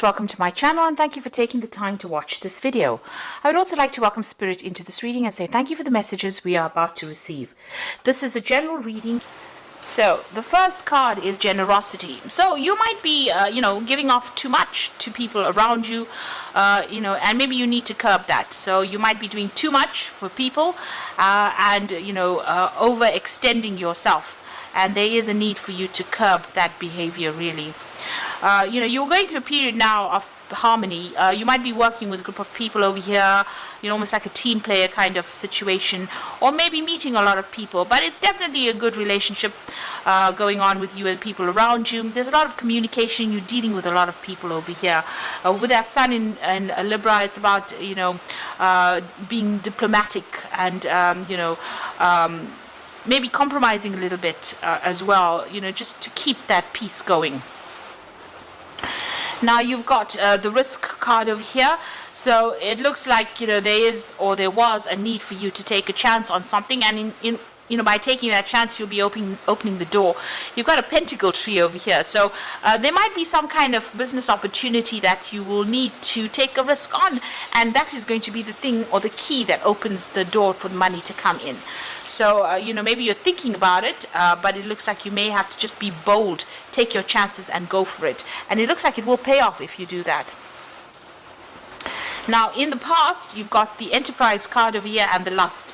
Welcome to my channel and thank you for taking the time to watch this video. I would also like to welcome Spirit into this reading and say thank you for the messages we are about to receive. This is a general reading. So the first card is generosity. So you might be, giving off too much to people around you, and maybe you need to curb that. So you might be doing too much for people and overextending yourself. And there is a need for you to curb that behavior really. You're going through a period now of harmony. You might be working with a group of people over here, almost like a team player kind of situation, or maybe meeting a lot of people, but it's definitely a good relationship going on with you and people around you. There's a lot of communication. You're dealing with a lot of people over here. With that sun in Libra, it's about, being diplomatic and, maybe compromising a little bit as well, just to keep that peace going. Now you've got the risk card over here. So it looks like, there was a need for you to take a chance on something, and by taking that chance, you'll be opening the door. You've got a pentacle tree over here. So there might be some kind of business opportunity that you will need to take a risk on. And that is going to be the thing or the key that opens the door for the money to come in. So, maybe you're thinking about it, but it looks like you may have to just be bold, take your chances and go for it. And it looks like it will pay off if you do that. Now, in the past, you've got the Enterprise card over here and the Lust.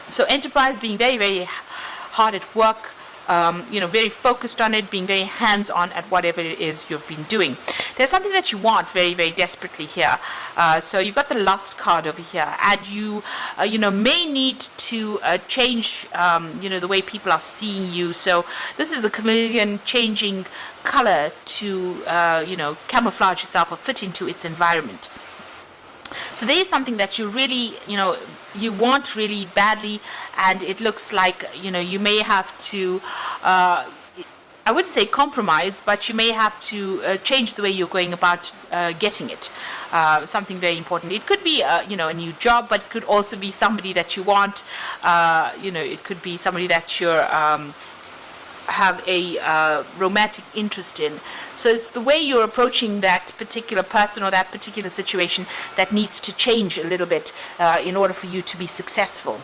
So Enterprise being very, very hard at work, very focused on it, being very hands-on at whatever it is you've been doing. There's something that you want very, very desperately here. So you've got the Lust card over here, and you, may need to change, the way people are seeing you. So this is a chameleon changing color to, camouflage yourself or fit into its environment. So there is something that you really, you want really badly, and it looks like, you may have to, I wouldn't say compromise, but you may have to change the way you're going about getting it. Something very important. It could be, a new job, but it could also be somebody that you want. It could be somebody that you're have a romantic interest in. So it's the way you're approaching that particular person or that particular situation that needs to change a little bit in order for you to be successful.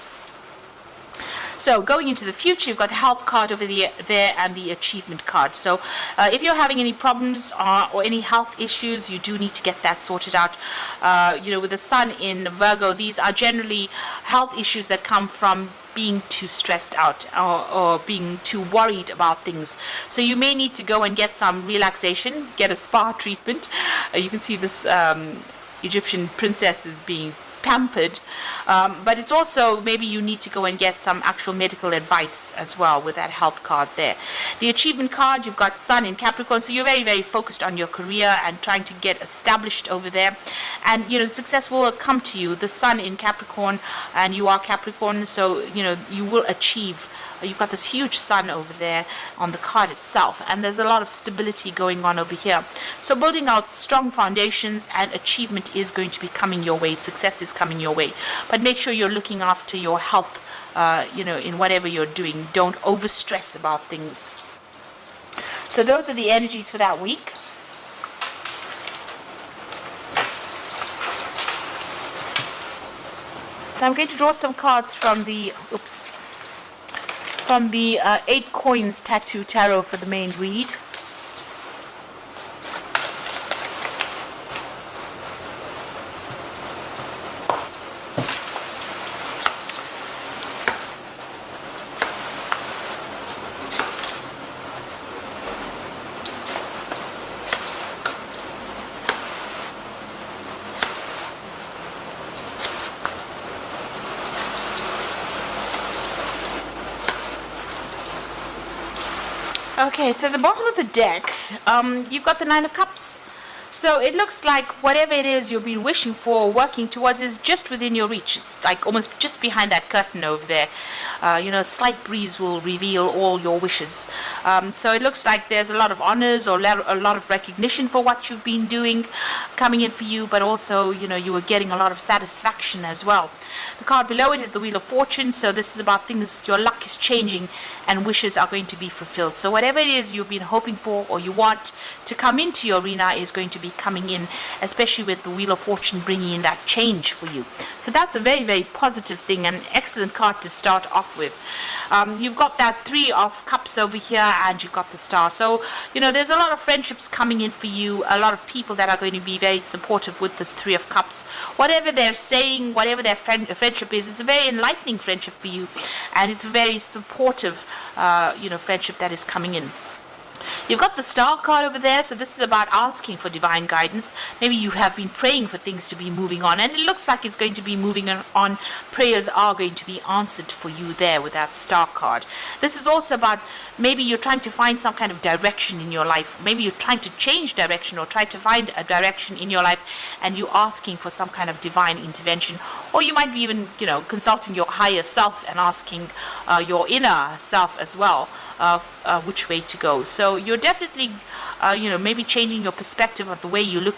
So going into the future, you've got the health card over there and the achievement card. So if you're having any problems or any health issues, you do need to get that sorted out. With the sun in Virgo, these are generally health issues that come from being too stressed out or being too worried about things. So you may need to go and get some relaxation, get a spa treatment. You can see this Egyptian princess is being pampered, but it's also maybe you need to go and get some actual medical advice as well with that health card there. The achievement card, you've got Sun in Capricorn, so you're very, very focused on your career and trying to get established over there, and success will come to you. The Sun in Capricorn, and you are Capricorn, so you will achieve. You've got this huge sun over there on the card itself, and there's a lot of stability going on over here. So building out strong foundations, and achievement is going to be coming your way. Success is coming your way. But make sure you're looking after your health, in whatever you're doing. Don't overstress about things. So those are the energies for that week. So I'm going to draw some cards from the, from the 8 Coins Tattoo Tarot for the main read. Okay, so the bottom of the deck, you've got the Nine of Cups. So it looks like whatever it is you've been wishing for, working towards, is just within your reach. It's like almost just behind that curtain over there. A slight breeze will reveal all your wishes. So it looks like there's a lot of honors or a lot of recognition for what you've been doing coming in for you, but also, you are getting a lot of satisfaction as well. The card below it is the Wheel of Fortune. So this is about things, your luck is changing and wishes are going to be fulfilled. So whatever it is you've been hoping for or you want to come into your arena is going to be coming in, especially with the Wheel of Fortune bringing in that change for you. So that's a very, very positive thing, and an excellent card to start off with. You've got that Three of Cups over here, and you've got the Star. So, there's a lot of friendships coming in for you, a lot of people that are going to be very supportive with this Three of Cups. Whatever they're saying, whatever their friendship is, it's a very enlightening friendship for you, and it's a very supportive, friendship that is coming in. You've got the Star card over there, so this is about asking for divine guidance. Maybe you have been praying for things to be moving on, and it looks like it's going to be moving on. Prayers are going to be answered for you there with that Star card. This is also about maybe you're trying to find some kind of direction in your life. Maybe you're trying to change direction or try to find a direction in your life, and you're asking for some kind of divine intervention. Or you might be even, consulting your higher self and asking your inner self as well which way to go. So you're definitely, maybe changing your perspective of the way you look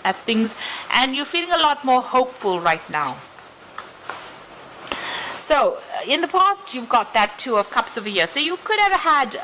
at things, and you're feeling a lot more hopeful right now. So, in the past, you've got that Two of Cups over here. So you could have had,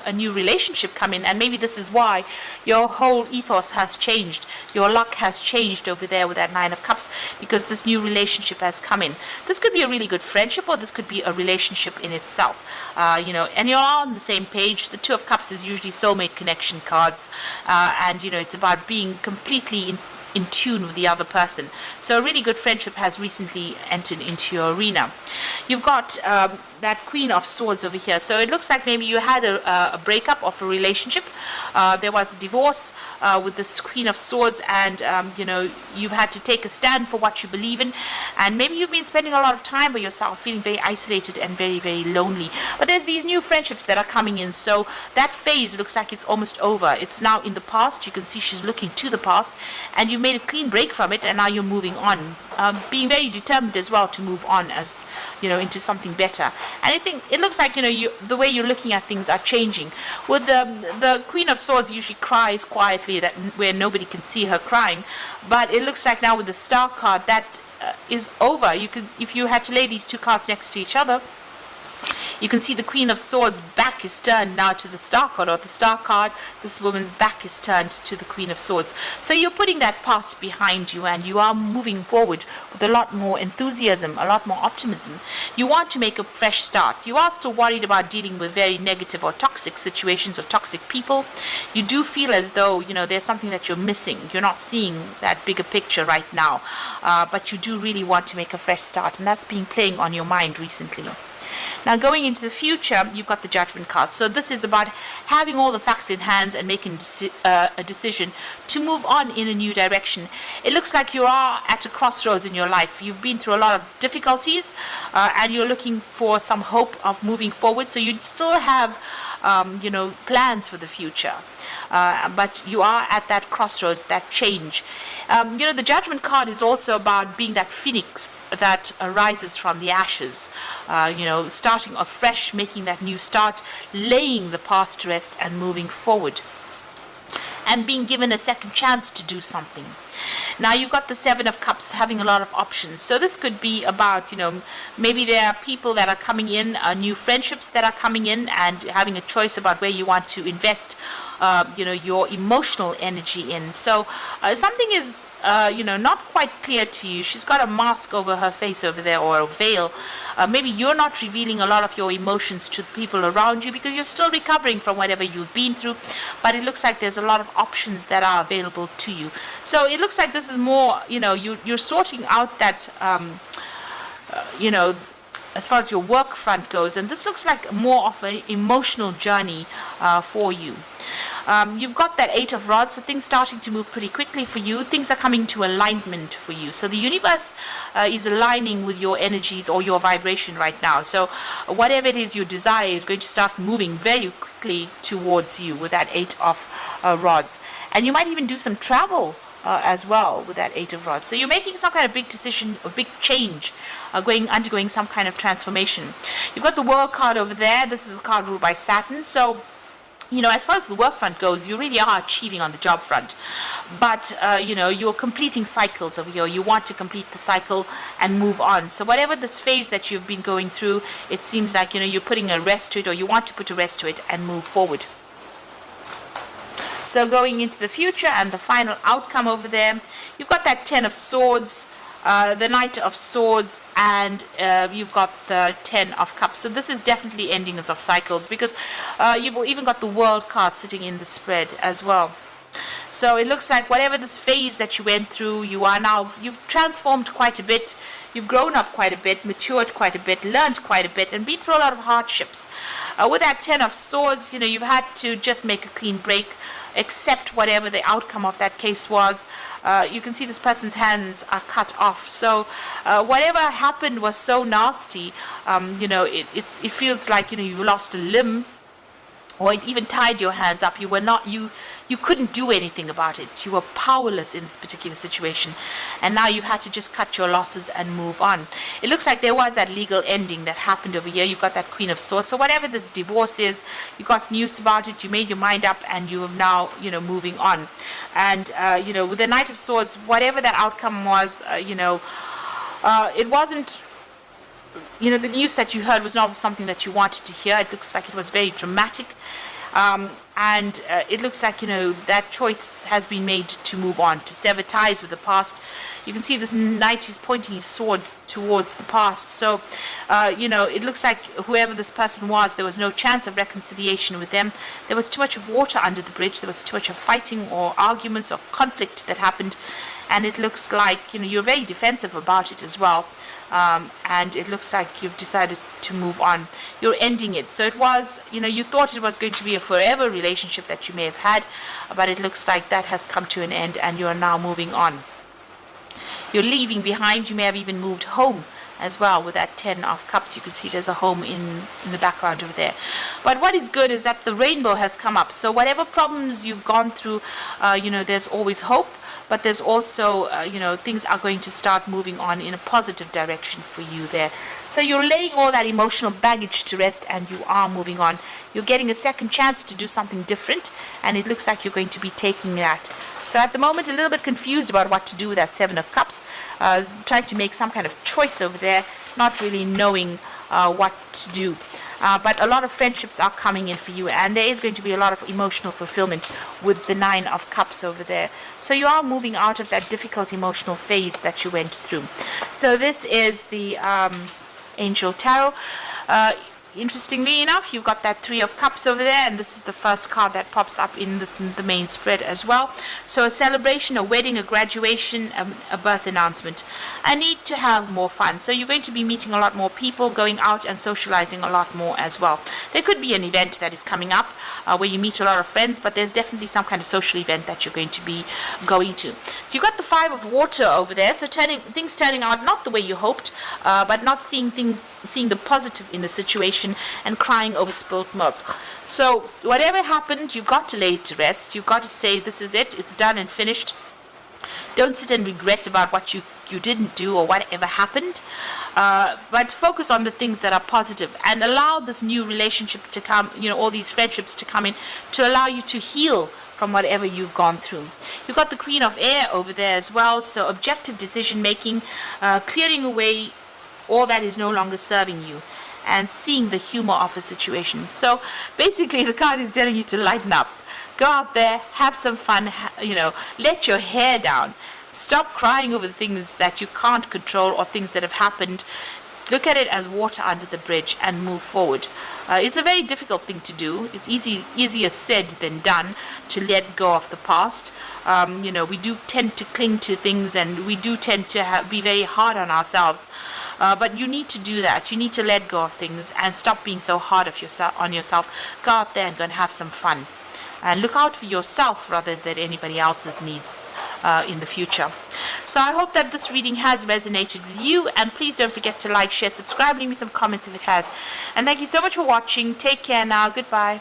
a new relationship come in, and maybe this is why your whole ethos has changed. Your luck has changed over there with that Nine of Cups, because this new relationship has come in. This could be a really good friendship, or this could be a relationship in itself. And you're all on the same page. The Two of Cups is usually soulmate connection cards, and, it's about being completely in tune with the other person. So a really good friendship has recently entered into your arena. You've got that Queen of Swords over here. So it looks like maybe you had a breakup of a relationship. There was a divorce with this Queen of Swords, and you've had to take a stand for what you believe in, and maybe you've been spending a lot of time by yourself, feeling very isolated and very, very lonely. But there's these new friendships that are coming in, so that phase looks like it's almost over. It's now in the past. You can see she's looking to the past, and you've made a clean break from it, and now you're moving on, being very determined as well to move on as into something better. And I think it looks like the way you're looking at things are changing. With the Queen of Swords usually cries quietly, that where nobody can see her crying, but it looks like now with the Star card that is over. You could, if you had to lay these two cards next to each other, you can see the Queen of Swords' back is turned now to the Star card, or the Star card, this woman's back is turned to the Queen of Swords. So you're putting that past behind you, and you are moving forward with a lot more enthusiasm, a lot more optimism. You want to make a fresh start. You are still worried about dealing with very negative or toxic situations or toxic people. You do feel as though, there's something that you're missing. You're not seeing that bigger picture right now, but you do really want to make a fresh start, and that's been playing on your mind recently. Now, going into the future, you've got the Judgment card. So this is about having all the facts in hand and making a decision to move on in a new direction. It looks like you are at a crossroads in your life. You've been through a lot of difficulties, and you're looking for some hope of moving forward. So you'd still have, plans for the future. But you are at that crossroads, that change. The Judgment card is also about being that phoenix that arises from the ashes, starting afresh, making that new start, laying the past to rest and moving forward, and being given a second chance to do something. Now you've got the Seven of Cups, having a lot of options. So this could be about, maybe there are people that are coming in, new friendships that are coming in, and having a choice about where you want to invest your emotional energy in. So something is, not quite clear to you. She's got a mask over her face over there, or a veil. Maybe you're not revealing a lot of your emotions to the people around you because you're still recovering from whatever you've been through. But it looks like there's a lot of options that are available to you. So it looks like this is more, you're sorting out that, as far as your work front goes, and this looks like more of an emotional journey for you. You've got that Eight of Rods, so things starting to move pretty quickly for you. Things are coming to alignment for you. So the universe is aligning with your energies or your vibration right now. So whatever it is you desire is going to start moving very quickly towards you with that Eight of Rods. And you might even do some travel as well with that Eight of Rods. So you're making some kind of big decision, a big change, undergoing some kind of transformation. You've got the World card over there. This is a card ruled by Saturn. So as far as the work front goes, you really are achieving on the job front. But, you're completing cycles over here. You want to complete the cycle and move on. So whatever this phase that you've been going through, it seems like, you're putting a rest to it, or you want to put a rest to it and move forward. So going into the future and the final outcome over there, you've got that 10 of Swords, the Knight of Swords, and you've got the 10 of Cups. So this is definitely endings of cycles, because you've even got the World card sitting in the spread as well. So it looks like whatever this phase that you went through, you've transformed quite a bit, you've grown up quite a bit, matured quite a bit, learned quite a bit, and been through a lot of hardships. With that 10 of Swords, you've had to just make a clean break, accept whatever the outcome of that case was. You can see this person's hands are cut off. So whatever happened was so nasty. It feels like you've lost a limb, or it even tied your hands up. You couldn't do anything about it. You were powerless in this particular situation, and now you've had to just cut your losses and move on. It looks like there was that legal ending that happened over here. You've got that Queen of Swords. So whatever this divorce is, you got news about it, you made your mind up, and you are now, moving on. And, with the Knight of Swords, whatever that outcome was, it wasn't, the news that you heard was not something that you wanted to hear. It looks like it was very dramatic. And it looks like, that choice has been made to move on, to sever ties with the past. You can see this knight is pointing his sword towards the past. So, it looks like whoever this person was, there was no chance of reconciliation with them. There was too much of water under the bridge. There was too much of fighting or arguments or conflict that happened. And it looks like, you're very defensive about it as well. And it looks like you've decided to move on. You're ending it. So it was, you thought it was going to be a forever relationship that you may have had, but it looks like that has come to an end, and you are now moving on. You're leaving behind. You may have even moved home as well with that 10 of Cups. You can see there's a home in the background over there. But what is good is that the rainbow has come up. So whatever problems you've gone through, there's always hope. But there's also, things are going to start moving on in a positive direction for you there. So you're laying all that emotional baggage to rest, and you are moving on. You're getting a second chance to do something different, and it looks like you're going to be taking that. So at the moment, a little bit confused about what to do with that 7 of Cups, trying to make some kind of choice over there, not really knowing what to do. But a lot of friendships are coming in for you, and there is going to be a lot of emotional fulfillment with the 9 of Cups over there. So you are moving out of that difficult emotional phase that you went through. So this is the Angel Tarot. Interestingly enough, you've got that 3 of Cups over there, and this is the first card that pops up in the main spread as well. So a celebration, a wedding, a graduation, a birth announcement. A need to have more fun. So you're going to be meeting a lot more people, going out and socializing a lot more as well. There could be an event that is coming up where you meet a lot of friends, but there's definitely some kind of social event that you're going to be going to. So you've got the 5 of Water over there, so things turning out not the way you hoped, but not seeing the positive in the situation, and crying over spilt milk. So whatever happened, you've got to lay it to rest. You've got to say, this is it, it's done and finished. Don't sit and regret about what you didn't do or whatever happened, but focus on the things that are positive, and allow this new relationship to come, all these friendships to come in, to allow you to heal from whatever you've gone through. You've got the Queen of Air over there as well, so objective decision making, clearing away all that is no longer serving you, and seeing the humor of a situation. So basically the card is telling you to lighten up. Go out there, have some fun, let your hair down. Stop crying over the things that you can't control or things that have happened. Look at it as water under the bridge and move forward. It's a very difficult thing to do. It's easier said than done to let go of the past. We do tend to cling to things, and we do tend to be very hard on ourselves. But you need to do that. You need to let go of things and stop being so hard on yourself. Go out there and go and have some fun. And look out for yourself rather than anybody else's needs in the future. So I hope that this reading has resonated with you, and please don't forget to like, share, subscribe, leave me some comments if it has. And thank you so much for watching. Take care now. Goodbye.